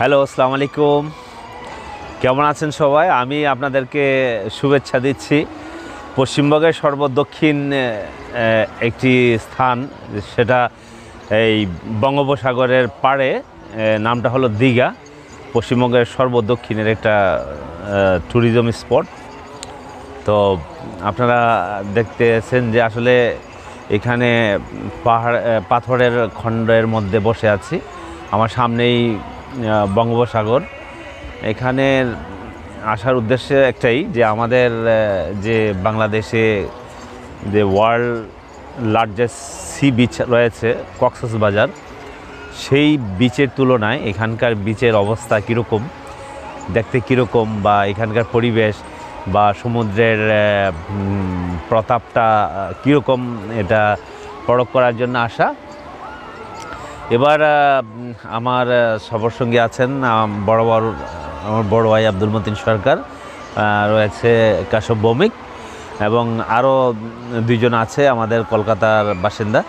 Hello, আসসালামু আলাইকুম। কেমন আছেন সবাই? আমি আপনাদেরকে শুভেচ্ছা দিচ্ছি। পশ্চিমবঙ্গের সর্বদক্ষিণ একটি স্থান, সেটা এই বঙ্গোপসাগরের পাড়ে, নামটা হলো দীঘা। পশ্চিমবঙ্গের সর্বদক্ষিণের একটা ট্যুরিজম স্পট। তো আপনারা দেখতেছেন যে আসলে এখানে পাথরের খণ্ডের মধ্যে বসে আছি। আমার সামনেই বঙ্গোপসাগর। এখানে আসার উদ্দেশ্য একটাই, যে আমাদের যে বাংলাদেশে যে ওয়ার্ল্ড লার্জেস্ট সি বিচ রয়েছে কক্সবাজার, সেই বিচের তুলনায় এখানকার বিচের অবস্থা কীরকম, দেখতে কীরকম, বা এখানকার পরিবেশ বা সমুদ্রের প্রতাপটা কীরকম, এটা পরখ করার জন্য আসা। এবার আমার সফর সঙ্গী আছেন আমার বড় ভাই আব্দুল মতিন সরকার, রয়েছে কাশ্যপ ভৌমিক, এবং আরও দুইজন আছে আমাদের কলকাতার বাসিন্দা।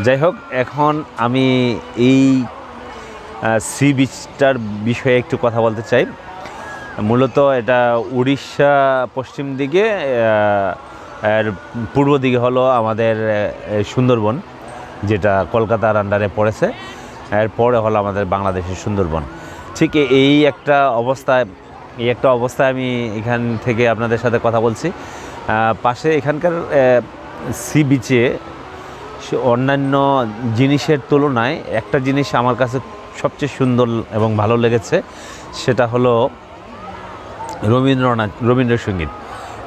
যাই হোক, এখন আমি এই সি বিচটার বিষয়ে একটু কথা বলতে চাই। মূলত এটা উড়িষ্যা পশ্চিম দিকে, এর পূর্ব দিকে হলো আমাদের সুন্দরবন, যেটা কলকাতার আন্ডারে পড়েছে। এরপরে হলো আমাদের বাংলাদেশের সুন্দরবন। ঠিক এই একটা অবস্থায় আমি এখান থেকে আপনাদের সাথে কথা বলছি। পাশে এখানকার সি বিচে অন্যান্য জিনিসের তুলনায় একটা জিনিস আমার কাছে সবচেয়ে সুন্দর এবং ভালো লেগেছে, সেটা হলো রবীন্দ্রসঙ্গীত।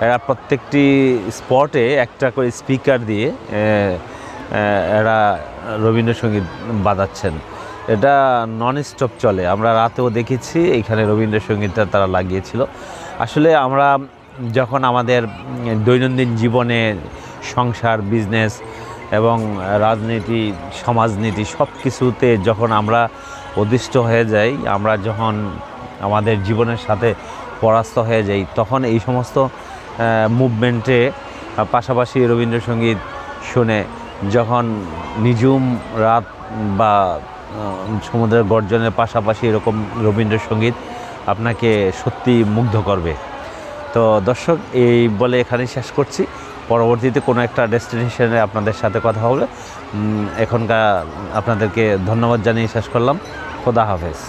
এরা প্রত্যেকটি স্পটে একটা করে স্পিকার দিয়ে এরা রবীন্দ্রসঙ্গীত বাজাচ্ছেন। এটা নন স্টপ চলে। আমরা রাতেও দেখেছি এইখানে রবীন্দ্রসঙ্গীতটা তারা লাগিয়েছিল। আসলে আমরা যখন আমাদের দৈনন্দিন জীবনে সংসার, বিজনেস এবং রাজনীতি, সমাজনীতি সব কিছুতে যখন আমরা অধিষ্ঠ হয়ে যাই, আমরা যখন আমাদের জীবনের সাথে পরাস্ত হয়ে যাই, তখন এই সমস্ত মুভমেন্টে পাশাপাশি রবীন্দ্রসঙ্গীত শুনে, যখন নিঝুম রাত বা সমুদ্রের গর্জনের পাশাপাশি এরকম রবীন্দ্রসঙ্গীত আপনাকে সত্যি মুগ্ধ করবে। তো দর্শক, এই বলে এখানেই শেষ করছি। পরবর্তীতে কোনো একটা ডেস্টিনেশনে আপনাদের সাথে কথা হবে। এখনকার আপনাদেরকে ধন্যবাদ জানিয়ে শেষ করলাম। খোদা হাফেজ।